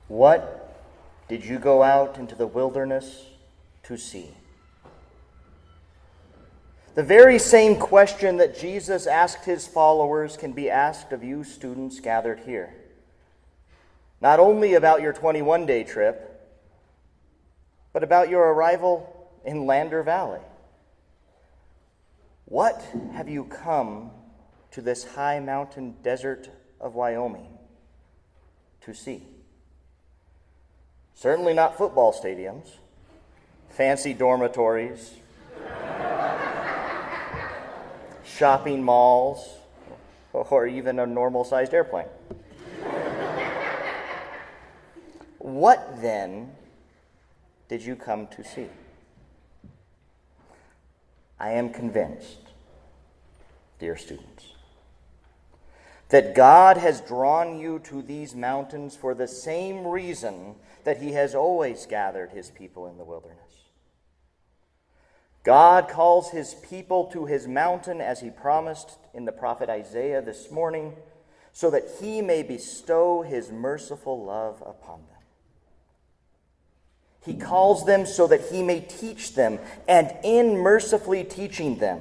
What did you go out into the wilderness to see? The very same question that Jesus asked his followers can be asked of you students gathered here. Not only about your 21-day trip, but about your arrival in Lander Valley. What have you come to this high mountain desert of Wyoming to see? Certainly not football stadiums, fancy dormitories, shopping malls, or even a normal-sized airplane. What, then, did you come to see? I am convinced, dear students, that God has drawn you to these mountains for the same reason that he has always gathered his people in the wilderness. God calls his people to his mountain as he promised in the prophet Isaiah this morning, so that he may bestow his merciful love upon them. He calls them so that he may teach them, and in mercifully teaching them,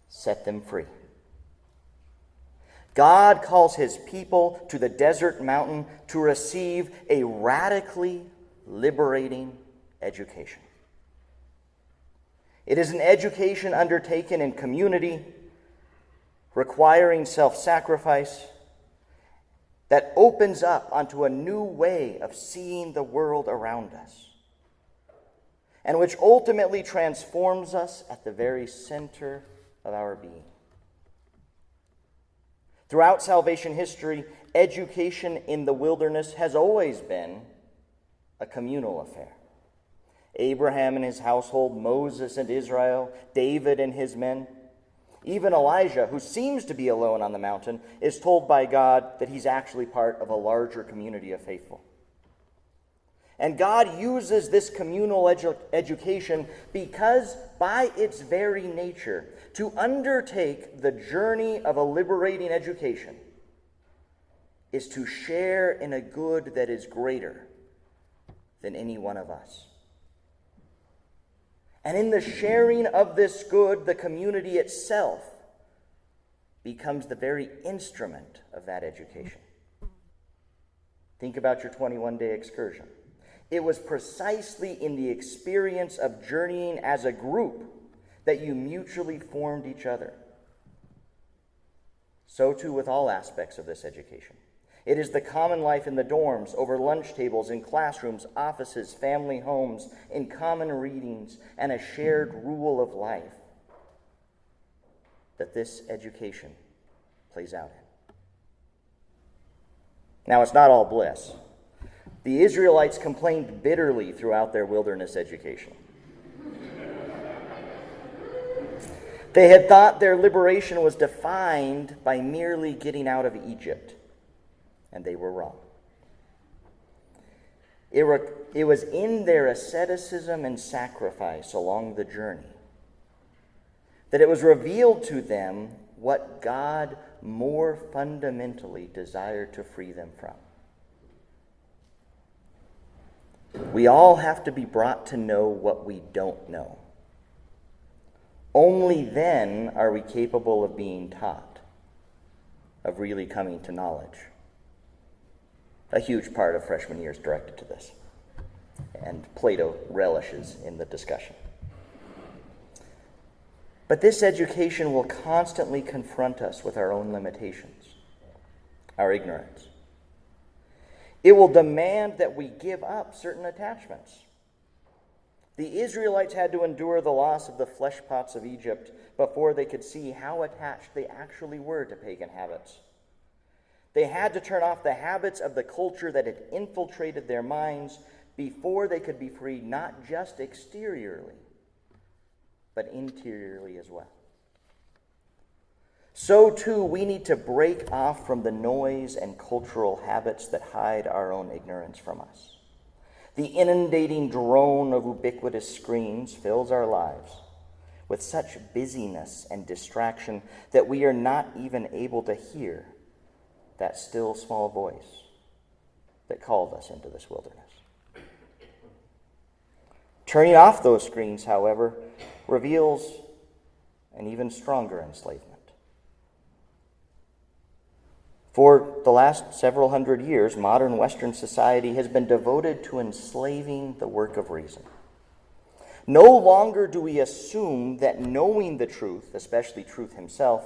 set them free. God calls his people to the desert mountain to receive a radically liberating education. It is an education undertaken in community, requiring self-sacrifice, that opens up onto a new way of seeing the world around us, and which ultimately transforms us at the very center of our being. Throughout salvation history, education in the wilderness has always been a communal affair. Abraham and his household, Moses and Israel, David and his men. Even Elijah, who seems to be alone on the mountain, is told by God that he's actually part of a larger community of faithful. And God uses this communal education because, by its very nature, to undertake the journey of a liberating education is to share in a good that is greater than any one of us. And in the sharing of this good, the community itself becomes the very instrument of that education. Think about your 21-day excursion. It was precisely in the experience of journeying as a group that you mutually formed each other. So too with all aspects of this education. It is the common life in the dorms, over lunch tables, in classrooms, offices, family homes, in common readings, and a shared rule of life that this education plays out in. Now, it's not all bliss. The Israelites complained bitterly throughout their wilderness education. They had thought their liberation was defined by merely getting out of Egypt, and they were wrong. It was in their asceticism and sacrifice along the journey that it was revealed to them what God more fundamentally desired to free them from. We all have to be brought to know what we don't know. Only then are we capable of being taught, of really coming to knowledge. A huge part of freshman year is directed to this, and Plato relishes in the discussion. But this education will constantly confront us with our own limitations, our ignorance. It will demand that we give up certain attachments. The Israelites had to endure the loss of the flesh pots of Egypt before they could see how attached they actually were to pagan habits. They had to turn off the habits of the culture that had infiltrated their minds before they could be freed, not just exteriorly, but interiorly as well. So too, we need to break off from the noise and cultural habits that hide our own ignorance from us. The inundating drone of ubiquitous screens fills our lives with such busyness and distraction that we are not even able to hear that still small voice, that called us into this wilderness. Turning off those screens, however, reveals an even stronger enslavement. For the last several hundred years, modern Western society has been devoted to enslaving the work of reason. No longer do we assume that knowing the truth, especially truth himself,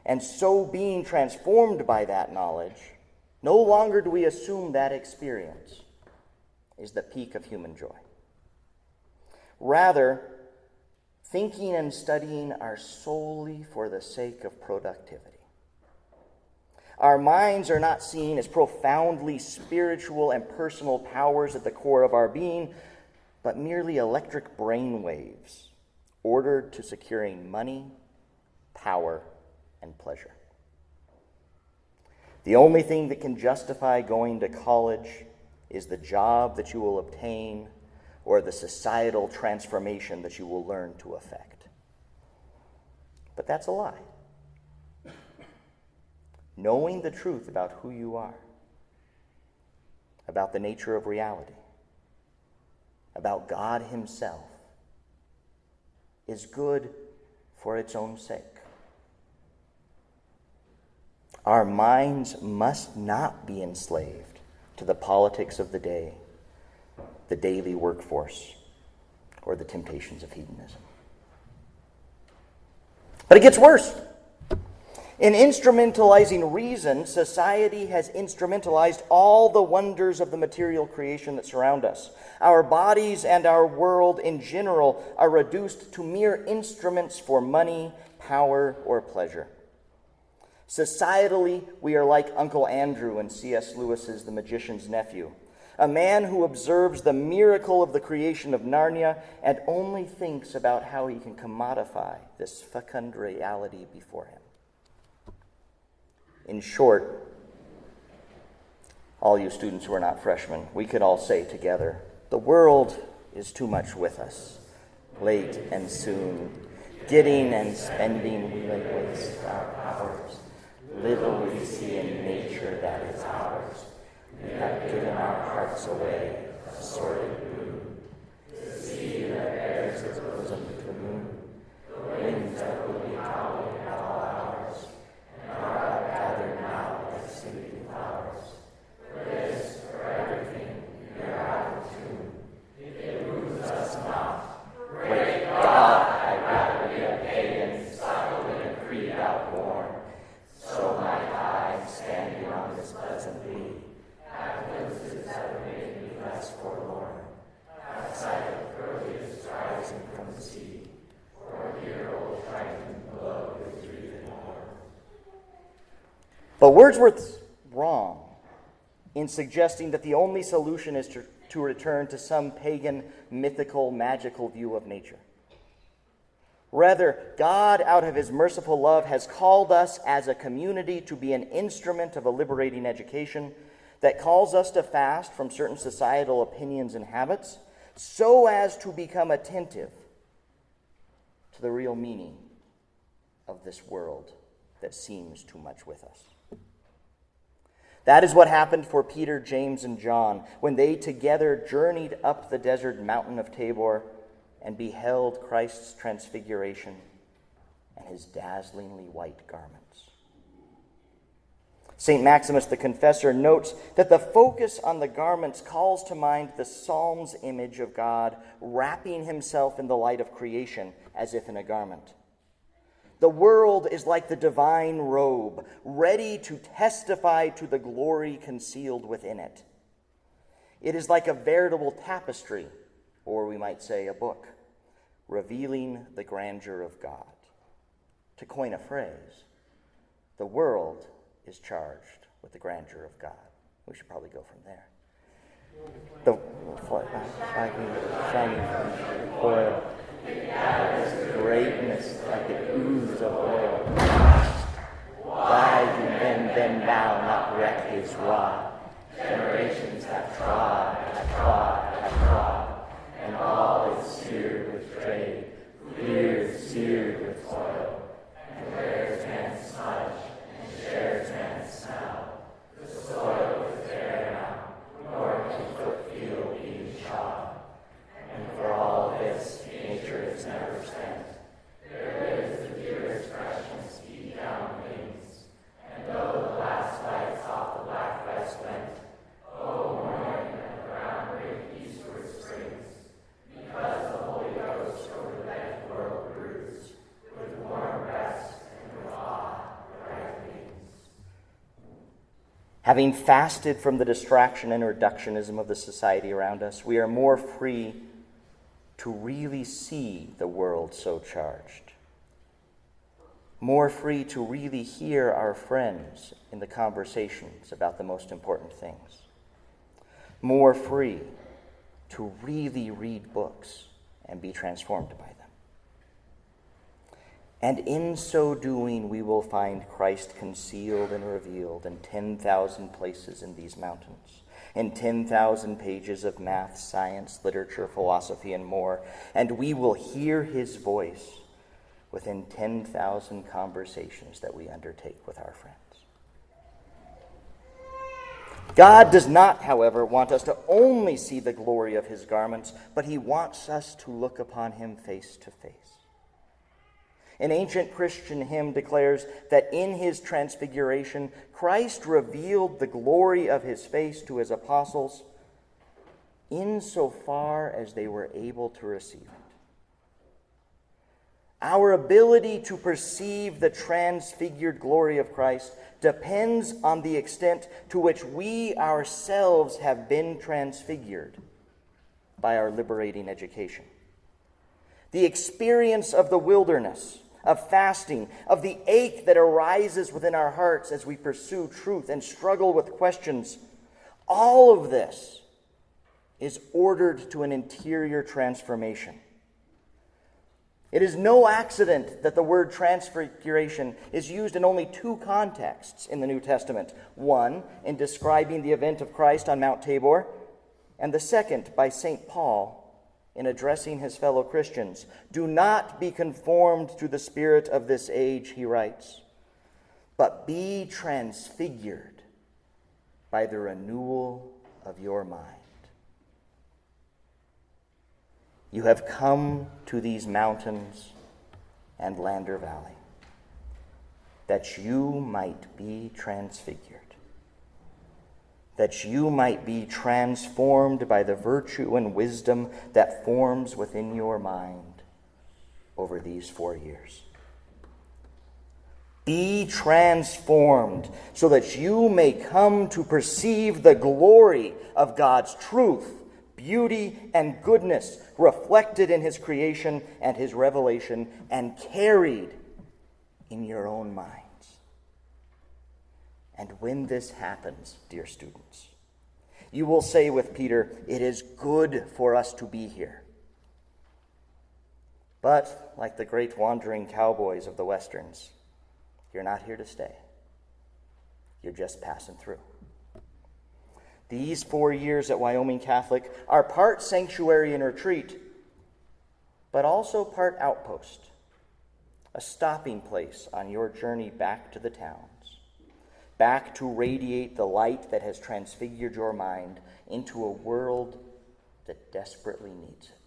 and so being transformed by that knowledge, no longer do we assume that experience is the peak of human joy. Rather, thinking and studying are solely for the sake of productivity. Our minds are not seen as profoundly spiritual and personal powers at the core of our being, but merely electric brain waves ordered to securing money, power, and pleasure. The only thing that can justify going to college is the job that you will obtain or the societal transformation that you will learn to effect. But that's a lie. Knowing the truth about who you are, about the nature of reality, about God himself, is good for its own sake. Our minds must not be enslaved to the politics of the day, the daily workforce, or the temptations of hedonism. But it gets worse. In instrumentalizing reason, society has instrumentalized all the wonders of the material creation that surround us. Our bodies and our world in general are reduced to mere instruments for money, power, or pleasure. Societally, we are like Uncle Andrew in C.S. Lewis's The Magician's Nephew, a man who observes the miracle of the creation of Narnia and only thinks about how he can commodify this fecund reality before him. In short, all you students who are not freshmen, we could all say together, the world is too much with us, late and soon, getting and spending we lay waste our powers. Little we see in nature that is ours. We have given our hearts away, a sordid boon. To see that bears its bosom to the moon, the winds that will be howling at all hours, and are gathered now like sleeping flowers. For this, for everything, we are out of tune. It moves us not. Great God, I'd rather be a pagan, subtle in a creed outworn. So might I, standing on this pleasant lea, have glimpses that would make me less forlorn, at sight of Proteus rising from the sea, or hear old Triton blow his wreathen horn. But Wordsworth's wrong in suggesting that the only solution is to return to some pagan, mythical, magical view of nature. Rather, God, out of his merciful love, has called us as a community to be an instrument of a liberating education that calls us to fast from certain societal opinions and habits so as to become attentive to the real meaning of this world that seems too much with us. That is what happened for Peter, James, and John when they together journeyed up the desert mountain of Tabor and beheld Christ's transfiguration and his dazzlingly white garments. St. Maximus the Confessor notes that the focus on the garments calls to mind the Psalm's image of God wrapping himself in the light of creation as if in a garment. The world is like the divine robe, ready to testify to the glory concealed within it. It is like a veritable tapestry, or we might say a book, revealing the grandeur of God. To coin a phrase, the world is charged with the grandeur of God. We should probably go from there. The shining oil, greatness like the ooze of oil. Why do men then now not wreck his rod? Generations have trod, and all is seared with trade, years seared with toil, and wears man's smudge, and shares man's smell. The soil is bare now, Having fasted from the distraction and reductionism of the society around us, we are more free to really see the world so charged. More free to really hear our friends in the conversations about the most important things. More free to really read books and be transformed by them. And in so doing, we will find Christ concealed and revealed in 10,000 places in these mountains, in 10,000 pages of math, science, literature, philosophy, and more. And we will hear his voice within 10,000 conversations that we undertake with our friends. God does not, however, want us to only see the glory of his garments, but he wants us to look upon him face to face. An ancient Christian hymn declares that in his transfiguration, Christ revealed the glory of his face to his apostles insofar as they were able to receive it. Our ability to perceive the transfigured glory of Christ depends on the extent to which we ourselves have been transfigured by our liberating education. The experience of the wilderness, of fasting, of the ache that arises within our hearts as we pursue truth and struggle with questions, all of this is ordered to an interior transformation. It is no accident that the word transfiguration is used in only two contexts in the New Testament. One, in describing the event of Christ on Mount Tabor, and the second by St. Paul in addressing his fellow Christians. Do not be conformed to the spirit of this age, he writes, but be transfigured by the renewal of your mind. You have come to these mountains and Lander Valley that you might be transfigured, that you might be transformed by the virtue and wisdom that forms within your mind over these 4 years. Be transformed so that you may come to perceive the glory of God's truth, beauty, and goodness reflected in his creation and his revelation and carried in your own minds. And when this happens, dear students, you will say with Peter, it is good for us to be here. But, like the great wandering cowboys of the Westerns, you're not here to stay. You're just passing through. These 4 years at Wyoming Catholic are part sanctuary and retreat, but also part outpost, a stopping place on your journey back to the towns, back to radiate the light that has transfigured your mind into a world that desperately needs it.